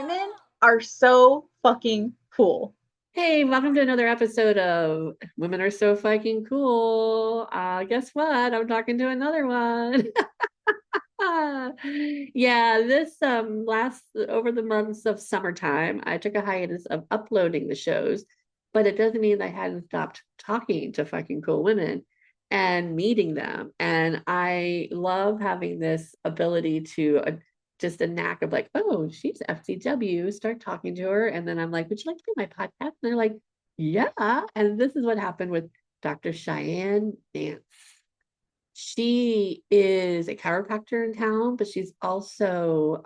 Women are so fucking cool. Hey, welcome to another episode of Women Are So Fucking Cool. Guess what? I'm talking to another one. Yeah, this last over the months of summertime, I took a hiatus of uploading the shows, but it doesn't mean I hadn't stopped talking to fucking cool women and meeting them. And I love having this ability to just a knack of like, oh, she's FCW, start talking to her. And then I'm like, would you like to be my podcast? And they're like, yeah. And this is what happened with Dr. Cheyanne Nance. She is a chiropractor in town, but she's also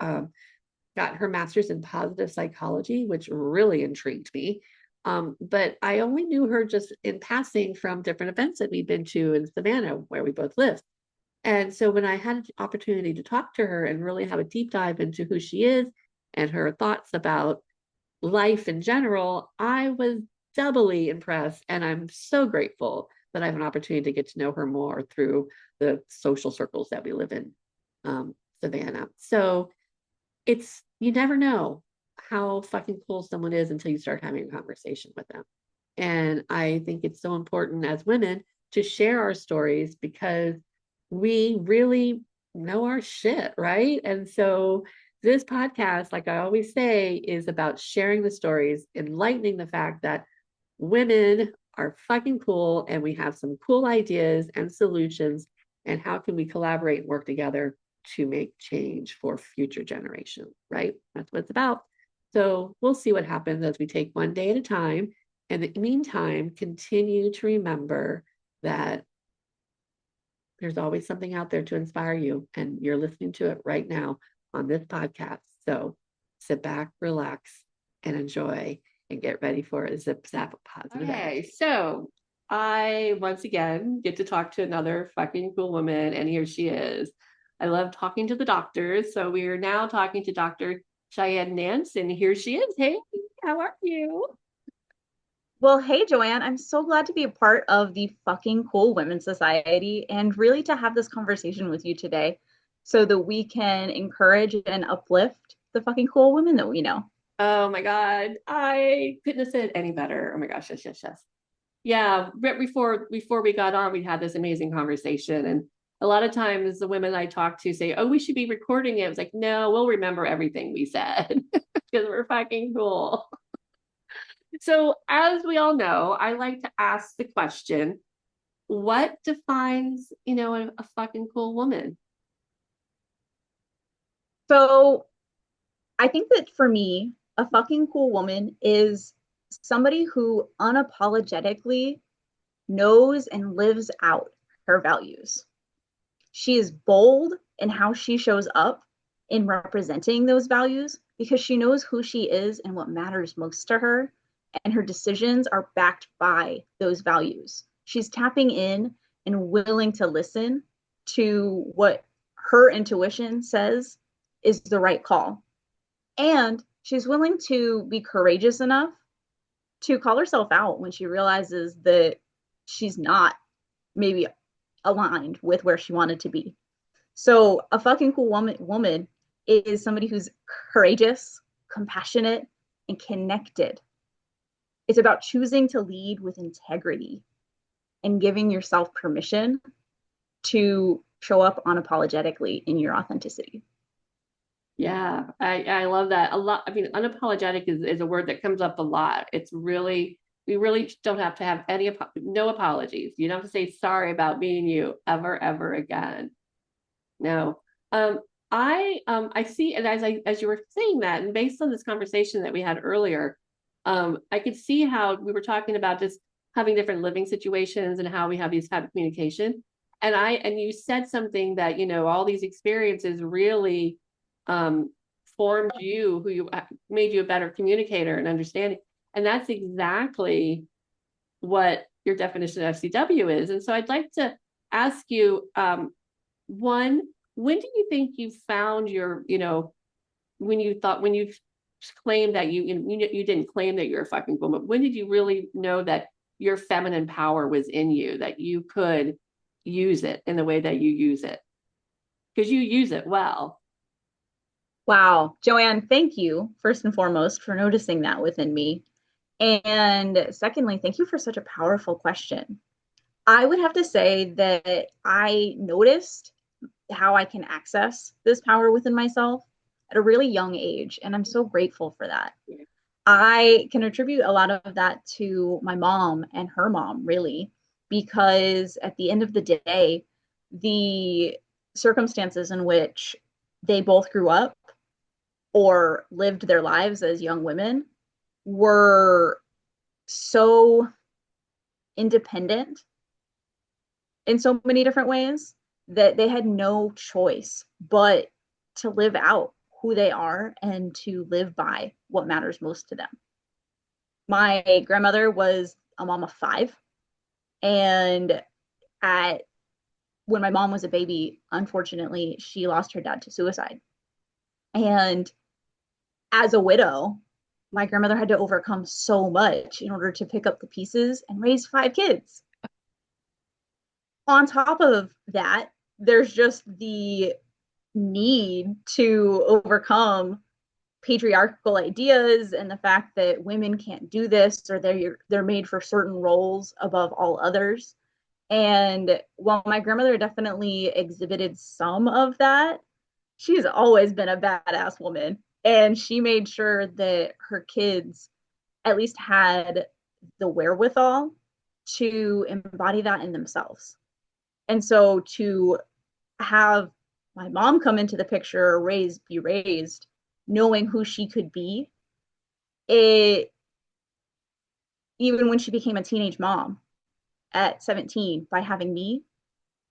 got her master's in positive psychology, which really intrigued me. But I only knew her just in passing from different events that we've been to in Savannah, where we both live. And so when I had the opportunity to talk to her and really have a deep dive into who she is and her thoughts about life in general, I was doubly impressed. And I'm so grateful that I have an opportunity to get to know her more through the social circles that we live in, Savannah. So you never know how fucking cool someone is until you start having a conversation with them. And I think it's so important as women to share our stories because we really know our shit, right? And so this podcast, like I always say, is about sharing the stories, enlightening the fact that women are fucking cool and we have some cool ideas and solutions. And how can we collaborate and work together to make change for future generations, right? That's what it's about. So we'll see what happens as we take one day at a time. And in the meantime, continue to remember that there's always something out there to inspire you, and you're listening to it right now on this podcast. So sit back, relax, and enjoy, and get ready for a zip zap of positive energy. So I once again get to talk to another fucking cool woman, and here she is. I love talking to the doctors. So we are now talking to Dr. Cheyanne Nance, and here she is. Hey, how are you? Well, hey, Joanne, I'm so glad to be a part of the fucking cool Women's Society and really to have this conversation with you today so that we can encourage and uplift the fucking cool women that we know. Oh my God. I couldn't have said it any better. Oh my gosh, yes, yes, yes. Yeah, right before we got on, we had this amazing conversation. And a lot of times the women I talk to say, oh, we should be recording it. It was like, no, we'll remember everything we said because we're fucking cool. So as we all know, I like to ask the question, what defines, a fucking cool woman? So I think that for me, a fucking cool woman is somebody who unapologetically knows and lives out her values. She is bold in how she shows up in representing those values because she knows who she is and what matters most to her. And her decisions are backed by those values. She's tapping in and willing to listen to what her intuition says is the right call. And she's willing to be courageous enough to call herself out when she realizes that she's not maybe aligned with where she wanted to be. So a fucking cool woman is somebody who's courageous, compassionate, and connected. It's about choosing to lead with integrity and giving yourself permission to show up unapologetically in your authenticity. Yeah, I love that a lot. I mean, unapologetic is a word that comes up a lot. It's really, we really don't have to have no apologies. You don't have to say sorry about being you ever again. No. Um, I see, and as you were saying that, and based on this conversation that we had earlier, I could see how we were talking about just having different living situations and how we have these type of communication. And you said something that, all these experiences really formed you, who you made you a better communicator and understanding. And that's exactly what your definition of FCW is. And so I'd like to ask you, one, when do you think you found your, when you claimed that you didn't claim that you're a fucking woman, when did you really know that your feminine power was in you, that you could use it in the way that you use it? Because you use it well. Wow. Joanne, thank you, first and foremost, for noticing that within me. And secondly, thank you for such a powerful question. I would have to say that I noticed how I can access this power within myself at a really young age. And I'm so grateful for that. I can attribute a lot of that to my mom and her mom, really, because at the end of the day, the circumstances in which they both grew up or lived their lives as young women were so independent in so many different ways that they had no choice but to live out who they are and to live by what matters most to them. My grandmother was a mom of five, and at when my mom was a baby, unfortunately, she lost her dad to suicide. And as a widow, my grandmother had to overcome so much in order to pick up the pieces and raise five kids. On top of that, there's just the need to overcome patriarchal ideas and the fact that women can't do this or they're made for certain roles above all others. And while my grandmother definitely exhibited some of that, she's always been a badass woman. And she made sure that her kids at least had the wherewithal to embody that in themselves. And so to have my mom come into the picture, be raised, knowing who she could be, it even when she became a teenage mom at 17 by having me,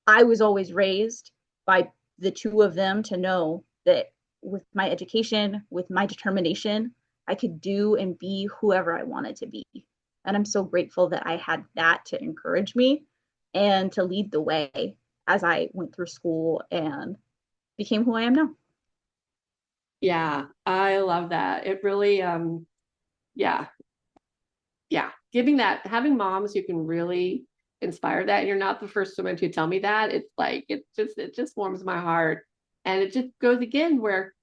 I was always raised by the two of them to know that with my education, with my determination, I could do and be whoever I wanted to be. And I'm so grateful that I had that to encourage me and to lead the way as I went through school and became who I am now. Yeah, I love that. It really, yeah, yeah. Giving that, having moms who can really inspire that. And you're not the first woman to tell me that. It's like, it just warms my heart. And it just goes again where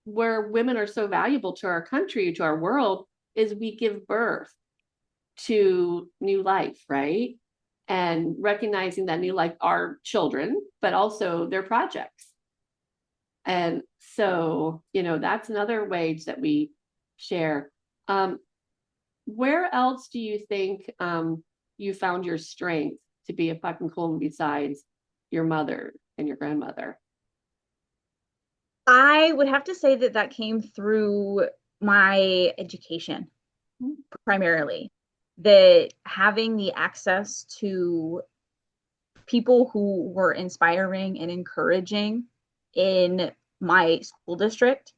women are so valuable to our country, to our world, is we give birth to new life, right? And recognizing that new life are children, but also their projects. And so, that's another way that we share. Um, where else do you think you found your strength to be a fucking cool besides your mother and your grandmother? I would have to say that that came through my education primarily, that having the access to people who were inspiring and encouraging in my school district.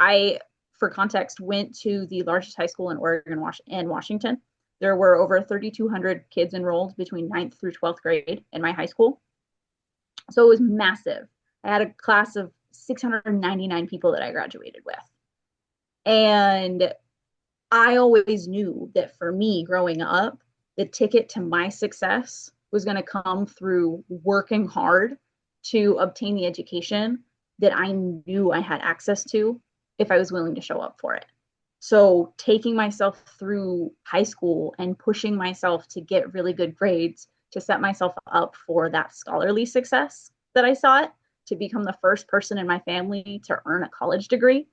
I, for context, went to the largest high school in Oregon and Washington. There were over 3,200 kids enrolled between ninth through 12th grade in my high school. So it was massive. I had a class of 699 people that I graduated with. And I always knew that for me growing up, the ticket to my success was going to come through working hard to obtain the education that I knew I had access to if I was willing to show up for it. So, taking myself through high school and pushing myself to get really good grades to set myself up for that scholarly success that I sought, to become the first person in my family to earn a college degree.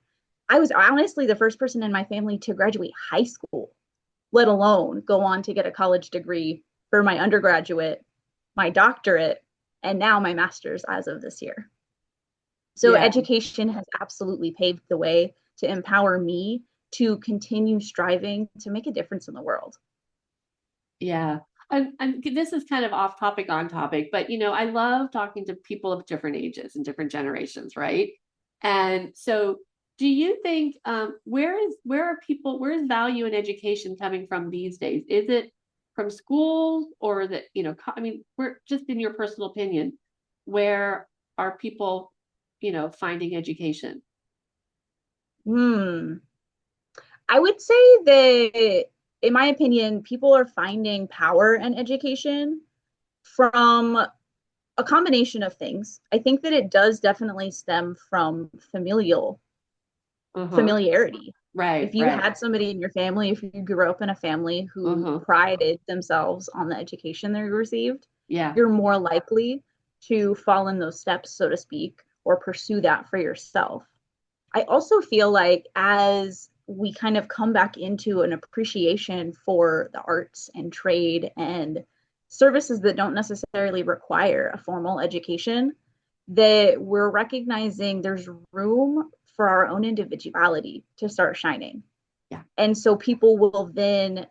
I was honestly the first person in my family to graduate high school, let alone go on to get a college degree for my undergraduate, my doctorate, and now my master's as of this year. So Yeah, education has absolutely paved the way to empower me to continue striving to make a difference in the world. yeah. And this is kind of off topic, on topic, but I love talking to people of different ages and different generations, right? And so, do you think where is value in education coming from these days? Is it from schools or that I mean, we're just in your personal opinion, where are people, finding education? Hmm. I would say that, in my opinion, people are finding power and education from a combination of things. I think that it does definitely stem from Uh-huh. familiarity. Right, If you right. had somebody in your family, if you grew up in a family who Uh-huh. prided themselves on the education they received, Yeah. you're more likely to fall in those steps, so to speak, or pursue that for yourself. I also feel like as we kind of come back into an appreciation for the arts and trade and services that don't necessarily require a formal education, that we're recognizing there's room for our own individuality to start shining. Yeah. And so people will then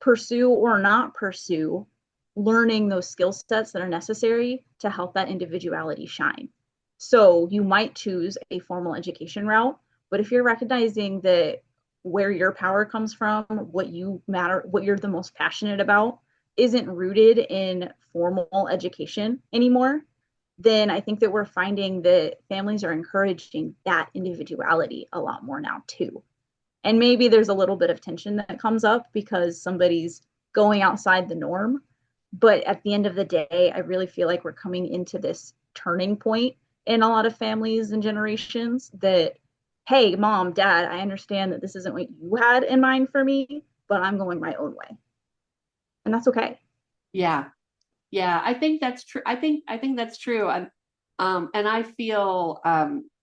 pursue or not pursue learning those skill sets that are necessary to help that individuality shine. So you might choose a formal education route, but if you're recognizing that where your power comes from, what you matter, what you're the most passionate about, isn't rooted in formal education anymore, then I think that we're finding that families are encouraging that individuality a lot more now too. And maybe there's a little bit of tension that comes up because somebody's going outside the norm. But at the end of the day, I really feel like we're coming into this turning point in a lot of families and generations that, hey, mom, dad, I understand that this isn't what you had in mind for me, but I'm going my own way. And that's okay. Yeah. Yeah, I think that's true. I think that's true. And I feel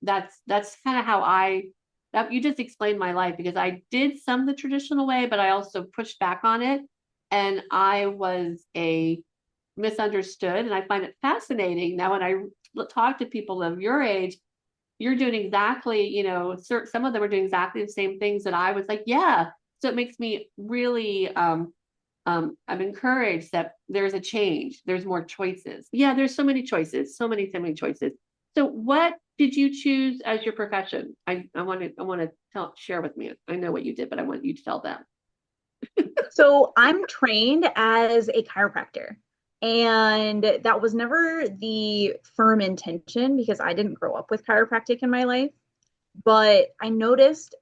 that's kind of how I that you just explained my life because I did some the traditional way, but I also pushed back on it. And I was a misunderstood. And I find it fascinating now when I talk to people of your age, you're doing exactly, some of them are doing exactly the same things that I was like, yeah. So it makes me really I'm encouraged that there's a change. There's more choices. Yeah, there's so many choices, so many choices. So what did you choose as your profession? I want to share with me. I know what you did, but I want you to tell them. So I'm trained as a chiropractor. And that was never the firm intention because I didn't grow up with chiropractic in my life. But I noticed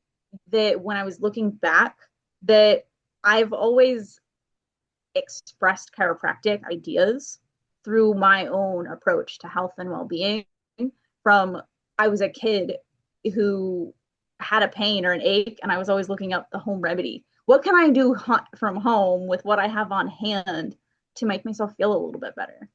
that when I was looking back, that I've always expressed chiropractic ideas through my own approach to health and well-being. From I was a kid who had a pain or an ache, and I was always looking up the home remedy. What can I do from home with what I have on hand to make myself feel a little bit better?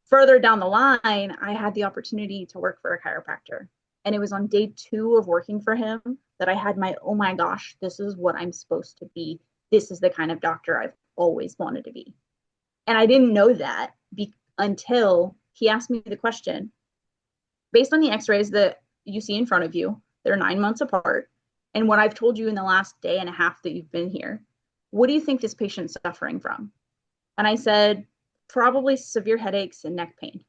Further down the line, I had the opportunity to work for a chiropractor. And it was on day 2 of working for him that I had my, oh my gosh, this is what I'm supposed to be. This is the kind of doctor I've always wanted to be. And I didn't know that until he asked me the question based on the x rays that you see in front of you, they're 9 months apart. And what I've told you in the last day and a half that you've been here, what do you think this patient's suffering from? And I said, probably severe headaches and neck pain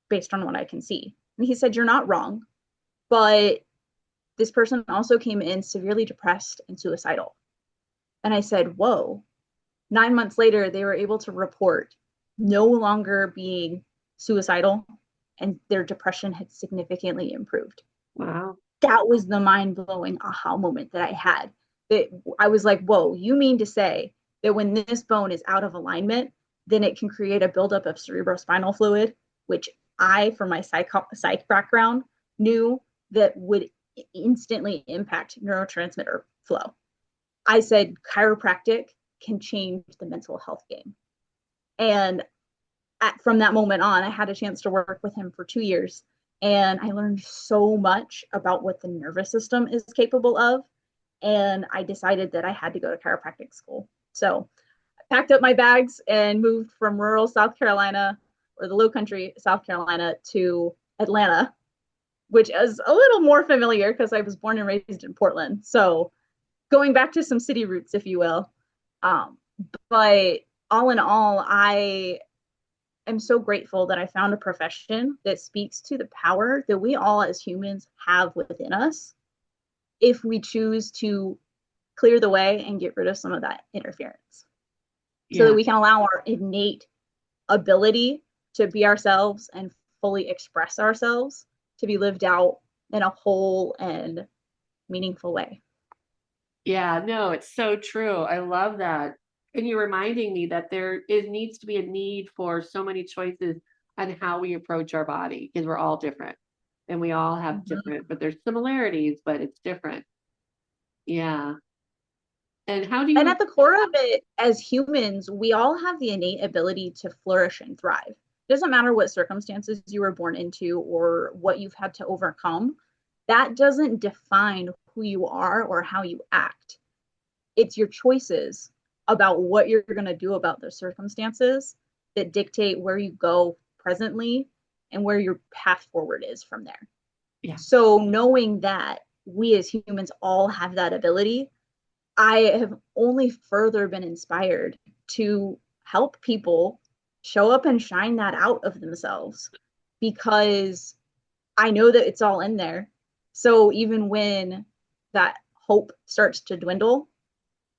based on what I can see. And he said, you're not wrong, but this person also came in severely depressed and suicidal. And I said, whoa. 9 months later, they were able to report no longer being suicidal and their depression had significantly improved. Wow. That was the mind blowing aha moment that I had. That I was like, whoa, you mean to say that when this bone is out of alignment, then it can create a buildup of cerebrospinal fluid, which I, from my psych background, knew that would instantly impact neurotransmitter flow. I said, chiropractic can change the mental health game. And from that moment on, I had a chance to work with him for 2 years. And I learned so much about what the nervous system is capable of. And I decided that I had to go to chiropractic school. So I packed up my bags and moved from rural South Carolina or the low country South Carolina to Atlanta, which is a little more familiar because I was born and raised in Portland. So going back to some city roots, if you will. Um, but all in all, I am so grateful that I found a profession that speaks to the power that we all as humans have within us if we choose to clear the way and get rid of some of that interference so that Yeah. we can allow our innate ability to be ourselves and fully express ourselves to be lived out in a whole and meaningful way. Yeah, no, it's so true. I love that. And you're reminding me that needs to be a need for so many choices on how we approach our body, because we're all different and we all have Mhm. different, but there's similarities, but it's different. Yeah. And how do And you, at the core of it, as humans, we all have the innate ability to flourish and thrive. It doesn't matter what circumstances you were born into or what you've had to overcome. That doesn't define who you are or how you act. It's your choices about what you're going to do about those circumstances that dictate where you go presently and where your path forward is from there. yeah, So, knowing that we as humans all have that ability, I have only further been inspired to help people show up and shine that out of themselves because I know that it's all in there. So even when that hope starts to dwindle,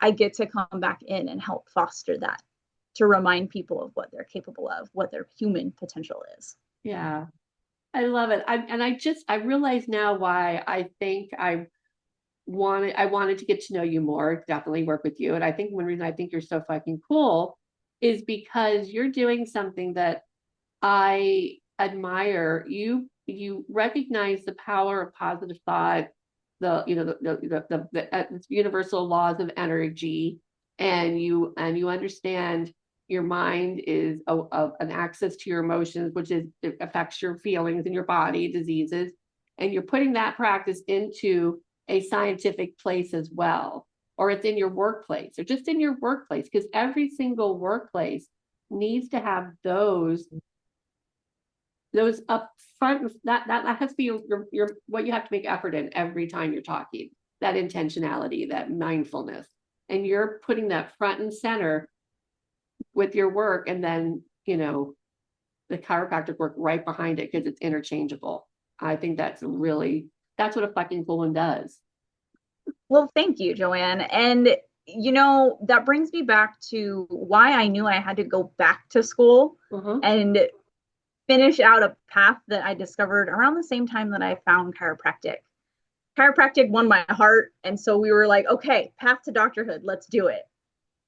I get to come back in and help foster that to remind people of what they're capable of, what their human potential is. yeah, I love it. I realize now why I wanted to get to know you more, definitely work with you. And I think one reason I think you're so fucking cool is because you're doing something that I admire. You recognize the power of positive thought, the you know the universal laws of energy, and you understand your mind is an access to your emotions, which is it affects your feelings in your body, diseases, and you're putting that practice into a scientific place as well, or it's in your workplace, or just in your workplace, because every single workplace needs to have those up front. That has to be your what you have to make effort in every time you're talking, that intentionality, that mindfulness, and you're putting that front and center with your work, and then the chiropractic work right behind it, because it's interchangeable. I think that's what a fucking cool one does. Well, thank you, Joanne. And, that brings me back to why I knew I had to go back to school Uh-huh. and finish out a path that I discovered around the same time that I found chiropractic. Chiropractic won my heart. And so we were like, okay, path to doctorhood, let's do it.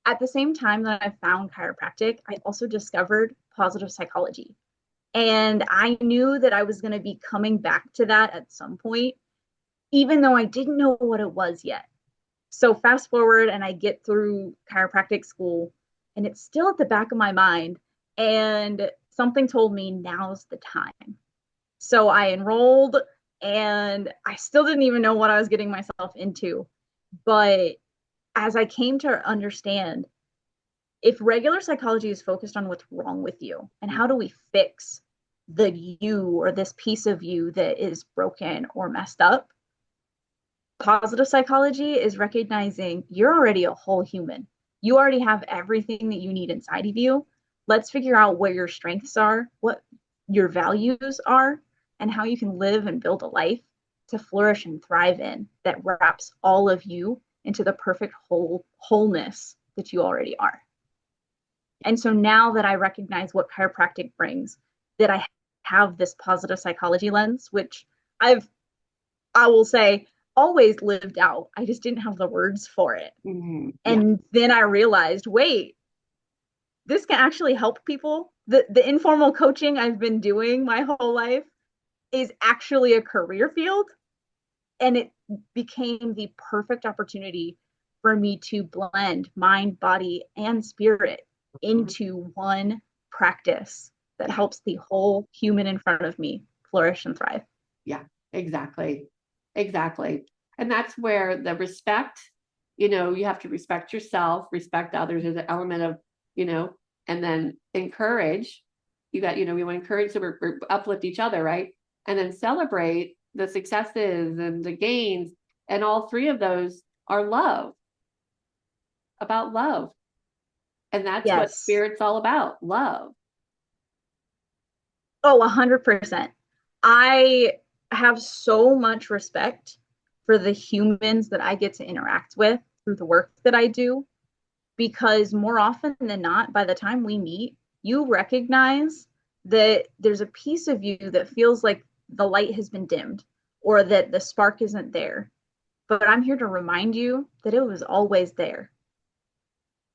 At the same time that I found chiropractic, I also discovered positive psychology. And I knew that I was going to be coming back to that at some point, even though I didn't know what it was yet. So fast forward and I get through chiropractic school and it's still at the back of my mind. And something told me now's the time. So I enrolled and I still didn't even know what I was getting myself into. But as I came to understand, if regular psychology is focused on what's wrong with you and how do we fix the you or this piece of you that is broken or messed up, positive psychology is recognizing you're already a whole human. You already have everything that you need inside of you. Let's figure out where your strengths are, what your values are, and how you can live and build a life to flourish and thrive in that wraps all of you into the perfect wholeness that you already are. And so now that I recognize what chiropractic brings, that I have this positive psychology lens, which I've I will say, always lived out. I just didn't have the words for it. Mm-hmm. Yeah. And then I realized, wait, this can actually help people. The informal coaching I've been doing my whole life is actually a career field. And it became the perfect opportunity for me to blend mind, body, and spirit Mhm. into one practice that Yeah. helps the whole human in front of me flourish and thrive. Yeah, exactly. Exactly. And that's where the respect, you have to respect yourself, respect others. There's an element of, you know, and then encourage. We want to encourage, so we uplift each other, right? And then celebrate the successes and the gains. And all three of those are about love. And that's what Yes. spirit's all about, love. Oh, 100%. I have so much respect for the humans that I get to interact with through the work that I do, because more often than not, by the time we meet, you recognize that there's a piece of you that feels like the light has been dimmed or that the spark isn't there. But I'm here to remind you that it was always there.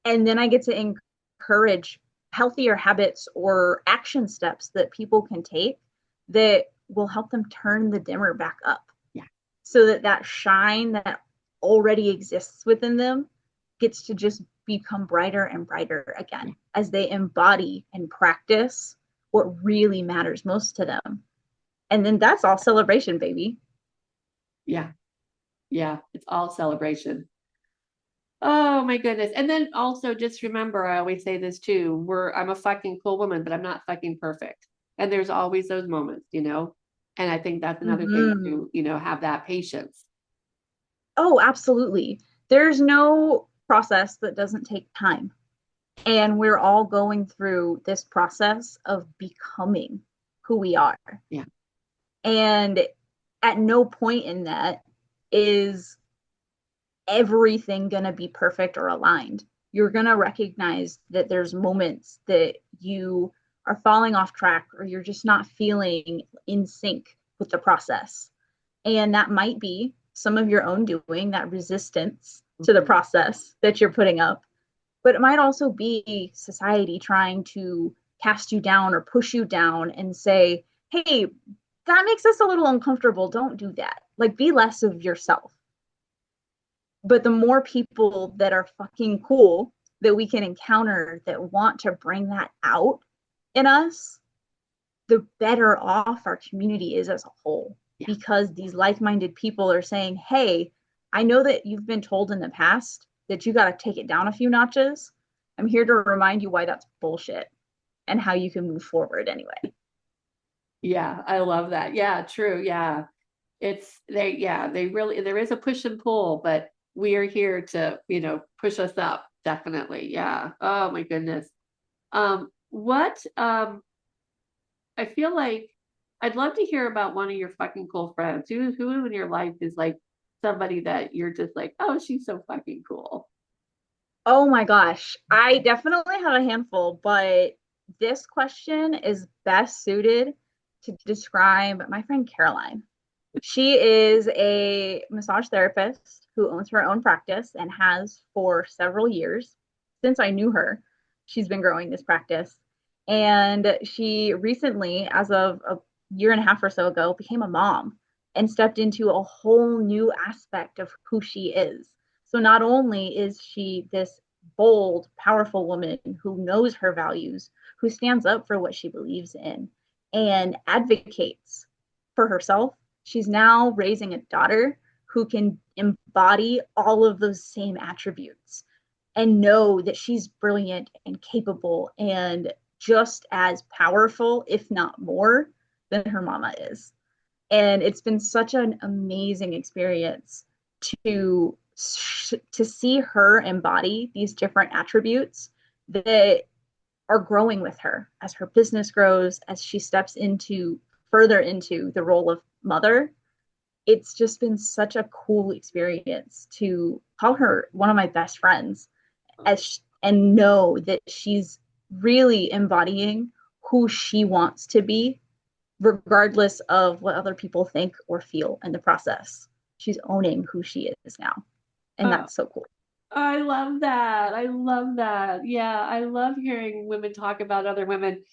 And then I get to encourage healthier habits or action steps that people can take that will help them turn the dimmer back up, Yeah. so that that shine that already exists within them gets to just become brighter and brighter again as they embody and practice what really matters most to them. And then that's all celebration, baby. Yeah. Yeah. It's all celebration. Oh my goodness. And then also just remember, I always say this too, I'm a fucking cool woman, but I'm not fucking perfect. And there's always those moments, you know? And I think that's another thing Mm-hmm. to, have that patience. Oh, absolutely. There's no process that doesn't take time. And we're all going through this process of becoming who we are. Yeah. And at no point in that is everything going to be perfect or aligned. You're going to recognize that there's moments that you are falling off track or you're just not feeling in sync with the process. And that might be some of your own doing, that resistance to the Mhm. process that you're putting up. But it might also be society trying to cast you down or push you down and say, hey, that makes us a little uncomfortable. Don't do that. Like, be less of yourself. But the more people that are fucking cool that we can encounter that want to bring that out in us, the better off our community is as a whole. Yeah. Because these like minded people are saying, hey, I know that you've been told in the past that you got to take it down a few notches. I'm here to remind you why that's bullshit and how you can move forward anyway. Yeah. I love that. Yeah. True. Yeah. They really, there is a push and pull, but we are here to, push us up. Definitely. Yeah. Oh my goodness. What, I feel like I'd love to hear about one of your fucking cool friends. Who in your life is like somebody that you're just like, oh, she's so fucking cool. Oh my gosh. I definitely have a handful, but this question is best suited to describe my friend Caroline. She is a massage therapist who owns her own practice and has for several years. Since I knew her, she's been growing this practice. And she recently, as of a year and a half or so ago, became a mom and stepped into a whole new aspect of who she is. So not only is she this bold, powerful woman who knows her values, who stands up for what she believes in and advocates for herself, she's now raising a daughter who can embody all of those same attributes and know that she's brilliant and capable and just as powerful, if not more, than her mama is. And it's been such an amazing experience to to see her embody these different attributes that are growing with her as her business grows, as she steps into further into the role of mother. It's just been such a cool experience to call her one of my best friends and know that she's really embodying who she wants to be regardless of what other people think or feel in the process. She's owning who she is now, and Oh, that's so cool. I love that. I love that. Yeah, I love hearing women talk about other women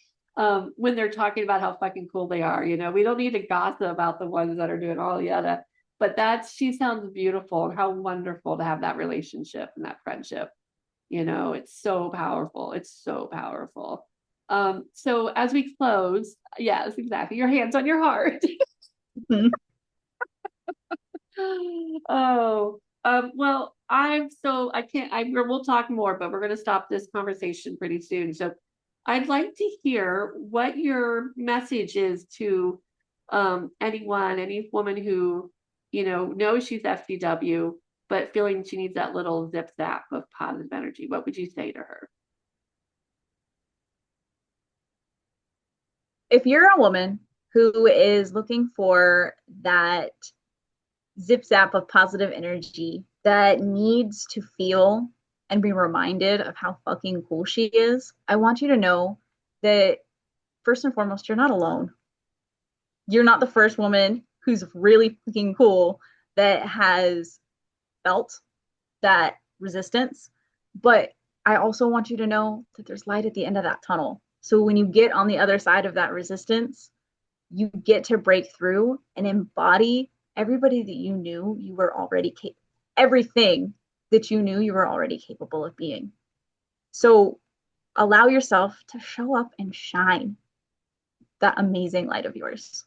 when they're talking about how fucking cool they are. We don't need to gossip about the ones that are doing all the other, but she sounds beautiful and how wonderful to have that relationship and that friendship. It's so powerful. It's so powerful. So as we close, yes, exactly. Your hands on your heart. Mhm. Oh, well, I can't, we'll talk more, but we're going to stop this conversation pretty soon. So I'd like to hear what your message is to any woman who, knows she's FCW, but feeling she needs that little zip zap of positive energy. What would you say to her? If you're a woman who is looking for that zip zap of positive energy that needs to feel and be reminded of how fucking cool she is, I want you to know that first and foremost, you're not alone. You're not the first woman who's really fucking cool that has felt that resistance, but I also want you to know that there's light at the end of that tunnel. So when you get on the other side of that resistance, you get to break through and embody everybody that you knew you were already everything that you knew you were already capable of being. So allow yourself to show up and shine that amazing light of yours.